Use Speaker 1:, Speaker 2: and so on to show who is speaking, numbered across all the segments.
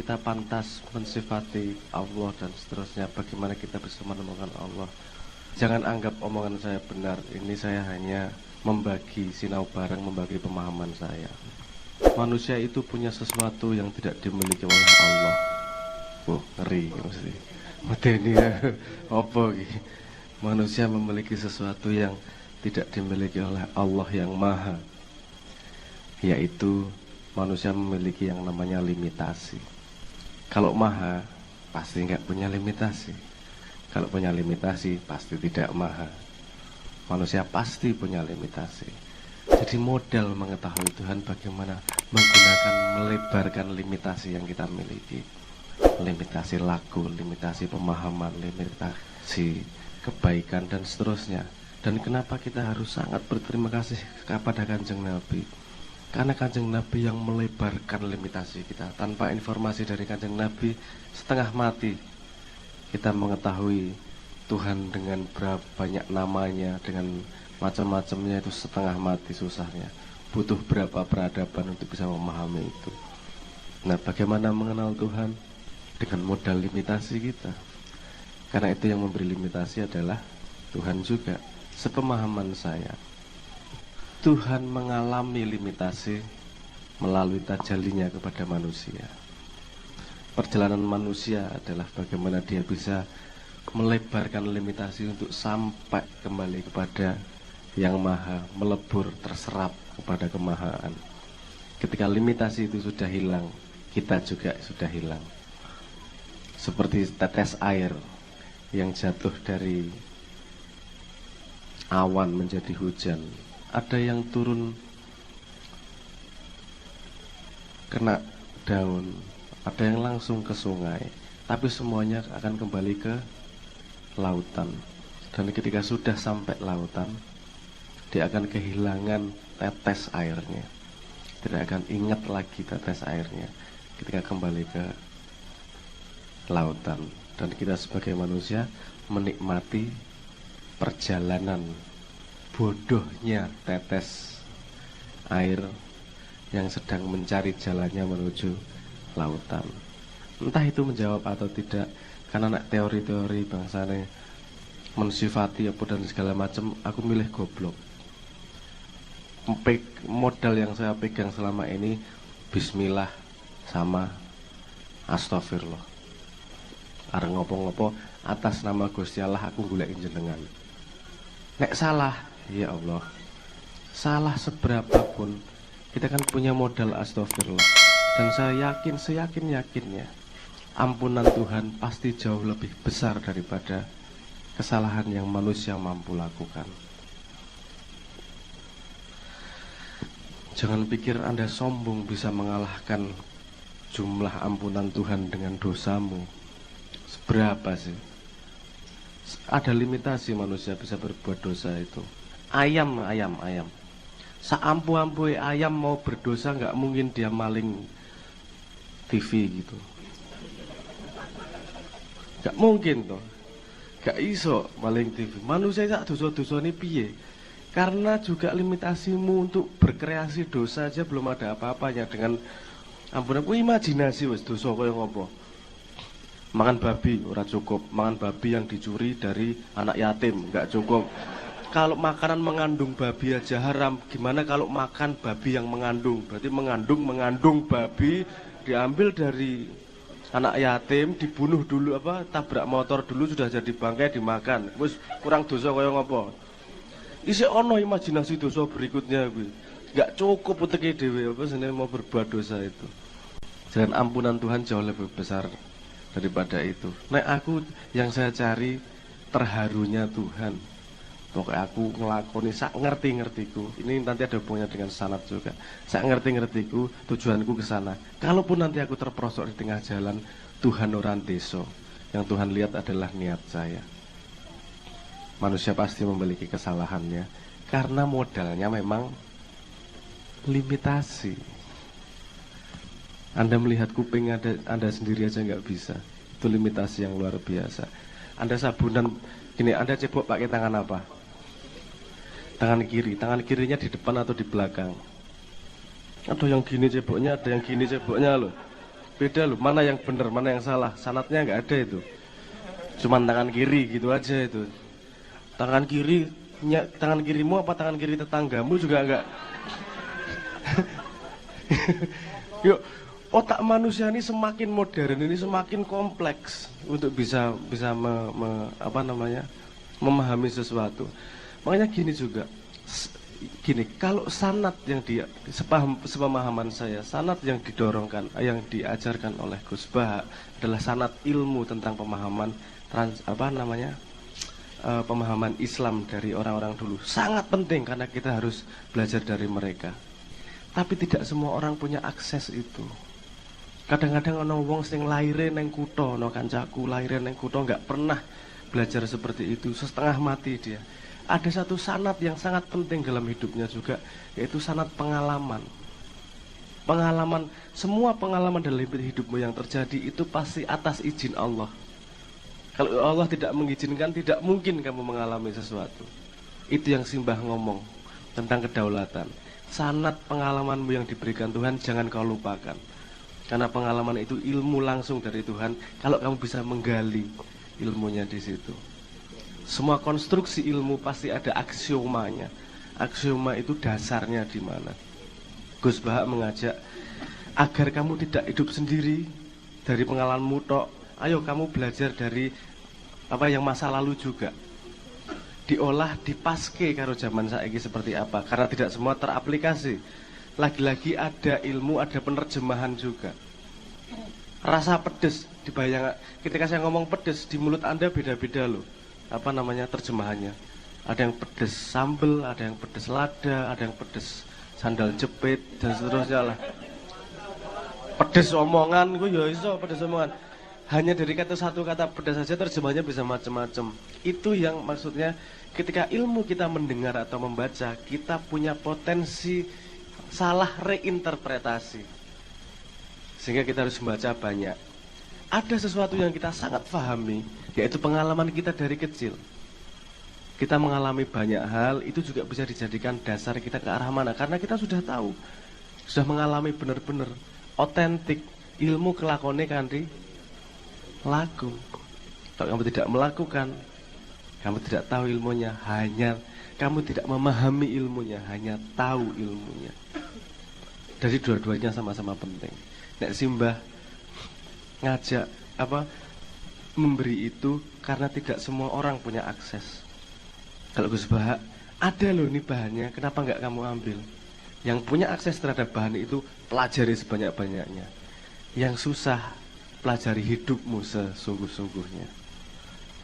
Speaker 1: kita pantas mensifati Allah dan seterusnya, bagaimana kita bisa menemukan Allah. Jangan anggap omongan saya benar, ini saya hanya membagi sinau bareng, membagi pemahaman saya. Manusia itu punya sesuatu yang tidak dimiliki oleh Allah. Ngeri mesti. Medeni apa iki? Manusia memiliki sesuatu yang tidak dimiliki oleh Allah yang maha, yaitu manusia memiliki yang namanya limitasi. Kalau maha pasti nggak punya limitasi. Kalau punya limitasi pasti tidak maha. Manusia pasti punya limitasi. Jadi modal mengetahui Tuhan bagaimana menggunakan, melebarkan limitasi yang kita miliki. Limitasi laku, limitasi pemahaman, limitasi kebaikan dan seterusnya. Dan kenapa kita harus sangat berterima kasih kepada Kanjeng Nabi? Karena Kanjeng Nabi yang melebarkan limitasi kita. Tanpa informasi dari Kanjeng Nabi, setengah mati kita mengetahui Tuhan dengan berapa banyak namanya, dengan macam-macamnya, itu setengah mati susahnya. Butuh berapa peradaban untuk bisa memahami itu. Nah, bagaimana mengenal Tuhan? Dengan modal limitasi kita. Karena itu yang memberi limitasi adalah Tuhan juga. Sepemahaman saya, Tuhan mengalami limitasi melalui tajalinya kepada manusia. Perjalanan manusia adalah bagaimana dia bisa melebarkan limitasi untuk sampai kembali kepada yang maha, melebur, terserap kepada kemahaan. Ketika limitasi itu sudah hilang, kita juga sudah hilang. Seperti tetes air yang jatuh dari awan menjadi hujan. Ada yang turun kena daun, ada yang langsung ke sungai, tapi semuanya akan kembali ke lautan. Dan ketika sudah sampai lautan, dia akan kehilangan tetes airnya. Tidak akan ingat lagi tetes airnya ketika kembali ke lautan. Dan kita sebagai manusia menikmati perjalanan bodohnya tetes air yang sedang mencari jalannya menuju lautan. Entah itu menjawab atau tidak, karena teori-teori bangsane mensifati apa dan segala macam, aku milih goblok. Modal yang saya pegang selama ini bismillah sama astagfirullah. Areng ngopo-ngopo atas nama Gusti Allah aku golek jenengan. Nek salah, ya Allah, salah seberapa pun kita kan punya modal astagfirullah. Dan saya yakin, seyakin-yakinnya ampunan Tuhan pasti jauh lebih besar daripada kesalahan yang manusia mampu lakukan. Jangan pikir Anda sombong bisa mengalahkan jumlah ampunan Tuhan dengan dosamu. Seberapa sih? Ada limitasi manusia bisa berbuat dosa itu. Ayam. Seampu-ampu ayam mau berdosa nggak mungkin dia maling TV gitu. Nggak mungkin toh. Nggak iso maling TV. Manusia tak dosa-dosa ini piye? Karena juga limitasimu untuk berkreasi dosa aja belum ada apa-apanya. Dengan ampun aku imajinasi wes dosa kaya ngopo. Makan babi ora cukup, makan babi yang dicuri dari anak yatim nggak cukup. Kalau makanan mengandung babi aja haram, gimana kalau makan babi yang mengandung? Berarti mengandung babi diambil dari anak yatim, dibunuh dulu tabrak motor dulu sudah jadi bangkai dimakan. Wis kurang dosa kaya ngopo? Isih ono imajinasi dosa berikutnya kuwi. Enggak cukup uteke dhewe seneng mau berbuat dosa itu. Dan ampunan Tuhan jauh lebih besar daripada itu. Nek aku yang saya cari terharunya Tuhan. Pokoknya aku ngelakoni sak ngerti-ngertiku. Ini nanti ada hubungannya dengan sanad juga. Sak ngerti-ngertiku, tujuanku ke sana. Kalaupun nanti aku terperosok di tengah jalan, Tuhan orang deso. Yang Tuhan lihat adalah niat saya. Manusia pasti memiliki kesalahannya karena modalnya memang limitasi. Anda melihat kuping Anda sendiri aja nggak bisa. Itu limitasi yang luar biasa. Anda sabunan gini, Anda cebok pakai tangan apa? Tangan kiri. Tangan kirinya di depan atau di belakang? Ada yang gini ceboknya, ada yang gini ceboknya loh. beda loh, mana yang benar, mana yang salah. Sanatnya nggak ada itu. Cuman tangan kiri gitu aja itu. Tangan kirimu apa tangan kiri tetanggamu juga enggak. Yuk, otak manusia ini semakin modern, ini semakin kompleks untuk bisa memahami sesuatu. Makanya gini juga, kalau sanad yang sepemahaman saya, sanad yang didorongkan, yang diajarkan oleh Gus Bah adalah sanad ilmu tentang pemahaman pemahaman Islam dari orang-orang dulu. Sangat penting karena kita harus belajar dari mereka. Tapi tidak semua orang punya akses itu. Kadang-kadang ana wong sing laire neng kutha, ana kancaku laire neng kutha nggak pernah belajar seperti itu, setengah mati dia. Ada satu sanad yang sangat penting dalam hidupnya juga, yaitu sanad pengalaman. Semua pengalaman dalam hidupmu yang terjadi itu pasti atas izin Allah. Kalau Allah tidak mengizinkan, tidak mungkin kamu mengalami sesuatu. Itu yang Simbah ngomong tentang kedaulatan. Sanad pengalamanmu yang diberikan Tuhan jangan kau lupakan. Karena pengalaman itu ilmu langsung dari Tuhan. Kalau kamu bisa menggali ilmunya di situ. Semua konstruksi ilmu pasti ada aksiomanya. Aksioma itu dasarnya di mana. Gus Bah mengajak agar kamu tidak hidup sendiri dari pengalamanmu tok. Ayo kamu belajar dari yang masa lalu juga. Diolah, dipaske karo zaman saiki seperti apa. Karena tidak semua teraplikasi. Lagi-lagi ada ilmu, ada penerjemahan juga. Rasa pedes dibayang. Ketika saya ngomong pedes, di mulut Anda beda-beda loh. Terjemahannya. Ada yang pedes sambel, ada yang pedes lada, ada yang pedes sandal jepit dan seterusnya lah. Pedes omongan, gue ya iso pedes omongan. Hanya dari satu kata pedas saja terjemahnya bisa macam-macam. Itu yang maksudnya ketika ilmu kita mendengar atau membaca, kita punya potensi salah reinterpretasi. Sehingga kita harus membaca banyak. Ada sesuatu yang kita sangat pahami, yaitu pengalaman kita dari kecil. Kita mengalami banyak hal, itu juga bisa dijadikan dasar kita ke arah mana. Karena kita sudah tahu, sudah mengalami benar-benar otentik ilmu kelakone kanthi laku. Kalau kamu tidak melakukan, kamu tidak tahu ilmunya, hanya kamu tidak memahami ilmunya, hanya tahu ilmunya. Jadi dua-duanya sama-sama penting. Nek Simbah ngajak memberi itu karena tidak semua orang punya akses. Kalau Gus Bah, ada loh nih bahannya, kenapa nggak kamu ambil? Yang punya akses terhadap bahan itu pelajari sebanyak-banyaknya. Yang susah, pelajari hidupmu sesungguh-sungguhnya.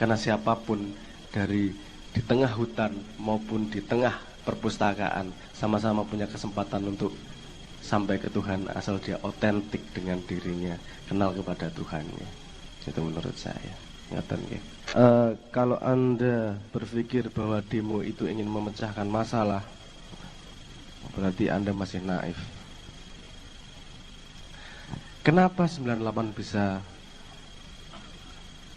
Speaker 1: Karena siapapun di tengah hutan maupun di tengah perpustakaan sama-sama punya kesempatan untuk sampai ke Tuhan asal dia otentik dengan dirinya, kenal kepada Tuhannya. Itu menurut saya. Ngaten nggih. Kalau Anda berpikir bahwa demo itu ingin memecahkan masalah, berarti Anda masih naif. Kenapa 98 bisa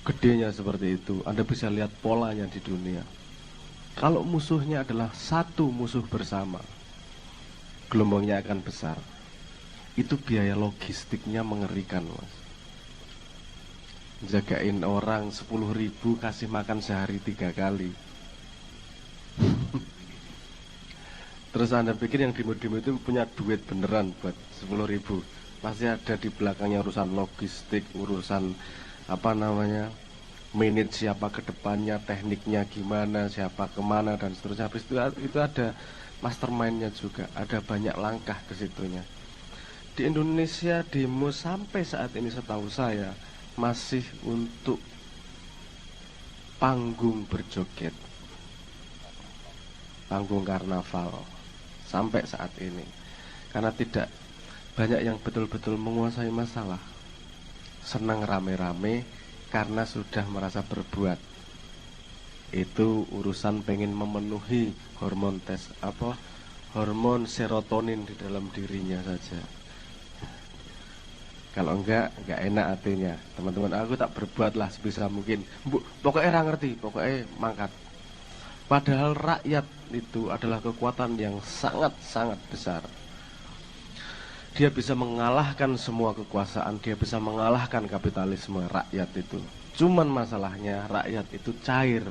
Speaker 1: gedenya seperti itu? Anda bisa lihat polanya di dunia. Kalau musuhnya adalah satu musuh bersama, gelombangnya akan besar. Itu biaya logistiknya mengerikan, Mas. Jagain orang 10.000 kasih makan sehari 3 kali. Terus Anda pikir yang demo-demo itu punya duit beneran buat 10.000? Pasti ada di belakangnya urusan logistik, urusan manage siapa ke depannya, tekniknya gimana, siapa kemana dan seterusnya. Habis itu ada mastermind-nya juga, ada banyak langkah ke situnya. Di Indonesia demo sampai saat ini setahu saya masih untuk panggung berjoget, panggung karnaval sampai saat ini, karena tidak banyak yang betul-betul menguasai masalah. Senang rame-rame karena sudah merasa berbuat. Itu urusan pengen memenuhi hormon serotonin di dalam dirinya saja. Kalau enggak enak hatinya. Teman-teman, aku tak berbuat lah sebisa mungkin. Pokoknya orang ngerti, pokoknya mangkat. Padahal rakyat itu adalah kekuatan yang sangat-sangat besar. Dia bisa mengalahkan semua kekuasaan, dia bisa mengalahkan kapitalisme rakyat itu. Cuman masalahnya rakyat itu cair,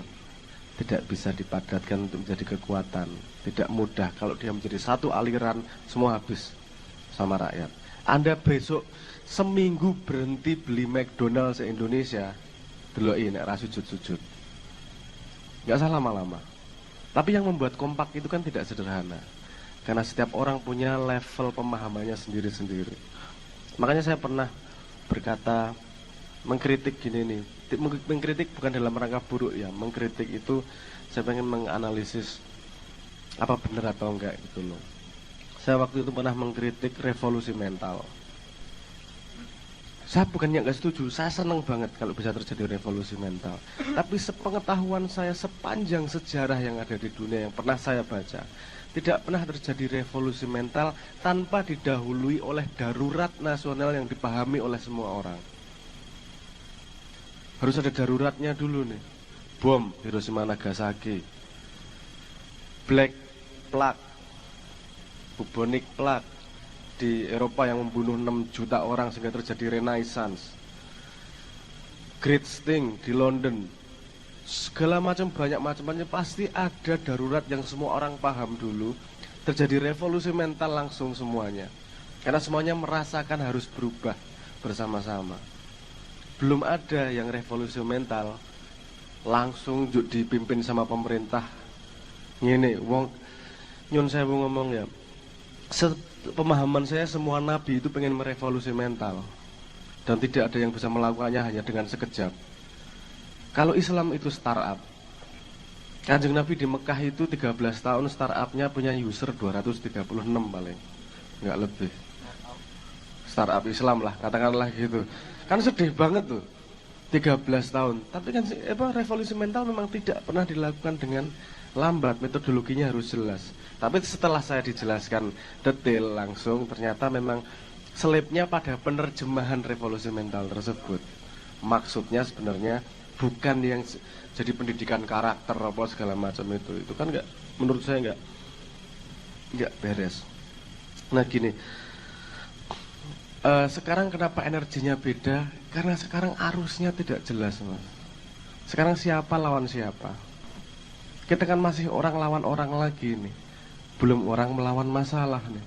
Speaker 1: tidak bisa dipadatkan untuk menjadi kekuatan. Tidak mudah, kalau dia menjadi satu aliran, semua habis sama rakyat. Anda besok seminggu berhenti beli McDonald se-Indonesia, deloki nek ra sujud-sujud. Nggak salah lama-lama. Tapi yang membuat kompak itu kan tidak sederhana. Karena setiap orang punya level pemahamannya sendiri-sendiri. Makanya saya pernah berkata, mengkritik gini nih. Mengkritik bukan dalam rangka buruk ya. Mengkritik itu saya pengen menganalisis apa benar atau enggak gitu loh. Saya waktu itu pernah mengkritik revolusi mental. Saya bukannya nggak setuju, saya senang banget kalau bisa terjadi revolusi mental. Tapi sepengetahuan saya sepanjang sejarah yang ada di dunia yang pernah saya baca, tidak pernah terjadi revolusi mental tanpa didahului oleh darurat nasional yang dipahami oleh semua orang. Harus ada daruratnya dulu nih. Bom Hiroshima Nagasaki, Black Plague, bubonic plague di Eropa yang membunuh 6 juta orang sehingga terjadi Renaissance, Great Sting di London, segala macam banyak macamnya. Pasti ada darurat yang semua orang paham dulu. Terjadi revolusi mental langsung semuanya, karena semuanya merasakan harus berubah bersama-sama. Belum ada yang revolusi mental langsung dipimpin sama pemerintah. Ngene wong nyun saya ngomong ya, pemahaman saya semua nabi itu pengen merevolusi mental, dan tidak ada yang bisa melakukannya hanya dengan sekejap. Kalau Islam itu startup, Kanjeng Nabi di Mekah itu 13 tahun startupnya punya user 236 paling, nggak lebih. Startup Islam lah, katakanlah gitu. Kan sedih banget tuh, 13 tahun. Tapi kan revolusi mental memang tidak pernah dilakukan dengan lambat, metodologinya harus jelas. Tapi setelah saya dijelaskan detail langsung, ternyata memang selipnya pada penerjemahan revolusi mental tersebut. Maksudnya sebenarnya bukan yang jadi pendidikan karakter apa segala macam itu kan nggak, menurut saya nggak beres. Nah gini, sekarang kenapa energinya beda? Karena sekarang arusnya tidak jelas, Mas. Sekarang siapa lawan siapa? Kita kan masih orang lawan orang lagi nih, belum orang melawan masalah nih.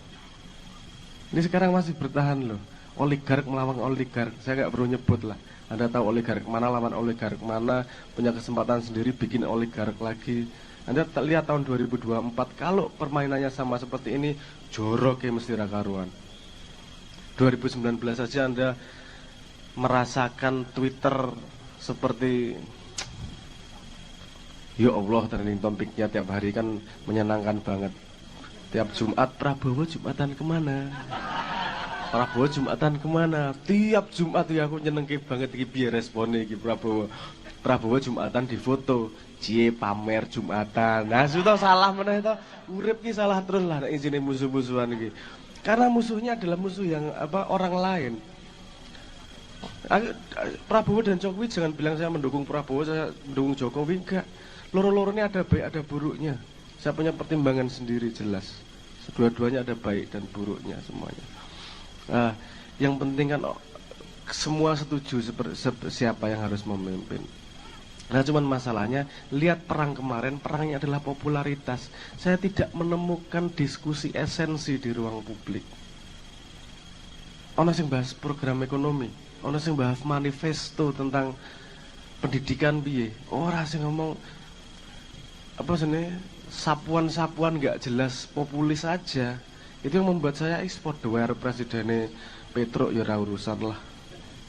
Speaker 1: Ini sekarang masih bertahan loh, oligark melawan oligark. Saya nggak perlu nyebut lah, Anda tahu oligark mana lawan oligark mana, punya kesempatan sendiri bikin oligark lagi. Anda lihat tahun 2024, kalau permainannya sama seperti ini, jorok ya mesti rakaruan. 2019 saja Anda merasakan Twitter seperti, ya Allah, trending topiknya tiap hari kan menyenangkan banget. Tiap Jumat, Prabowo Jumatan kemana? Prabowo Jumatan kemana? Tiap Jumat ya aku nyenengke banget iki piye respone iki Prabowo. Prabowo Jumatan di foto, cie pamer Jumatan. Nah, sudah salah meneh to. Urip ki salah terus lah nek isine musuh-musuhan iki. Karena musuhnya adalah musuh yang orang lain. Prabowo dan Jokowi jangan bilang saya mendukung Prabowo, saya mendukung Jokowi, enggak. Loro-loronya ada baik ada buruknya. Saya punya pertimbangan sendiri jelas. Dua-duanya ada baik dan buruknya semuanya. Yang penting kan semua setuju siapa yang harus memimpin. Nah cuman masalahnya, lihat perang kemarin, perangnya adalah popularitas. Saya tidak menemukan diskusi esensi di ruang publik. Ono sing bahas program ekonomi, ono sing bahas manifesto tentang pendidikan piye. Ora sing ngomong apa sini sapuan-sapuan nggak jelas, populis saja. Itu yang membuat saya ekspor doer presidennya Petro ya ora urusan lah.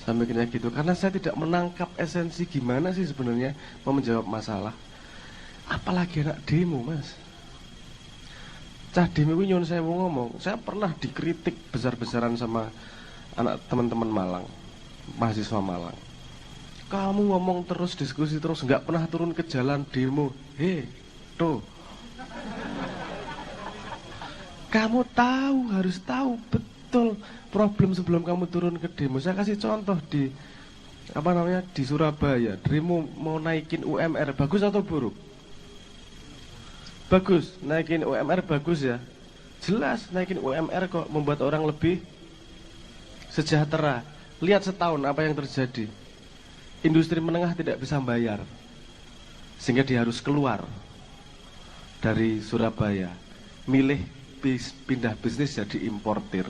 Speaker 1: Sampai kayak gitu, karena saya tidak menangkap esensi gimana sih sebenarnya mau menjawab masalah. Apalagi anak demo, Mas. Cah demo ini nyuwun saya mau ngomong, saya pernah dikritik besar-besaran sama anak teman-teman Malang, mahasiswa Malang. Kamu ngomong terus, diskusi terus, nggak pernah turun ke jalan demo. Tuh. Kamu tahu, harus tahu betul problem sebelum kamu turun ke demo. Saya kasih contoh di di Surabaya. Demo mau naikin UMR, bagus atau buruk? Bagus, naikin UMR bagus ya. Jelas naikin UMR kok membuat orang lebih sejahtera. Lihat setahun apa yang terjadi. Industri menengah tidak bisa bayar, sehingga dia harus keluar dari Surabaya, milih pindah bisnis jadi importir.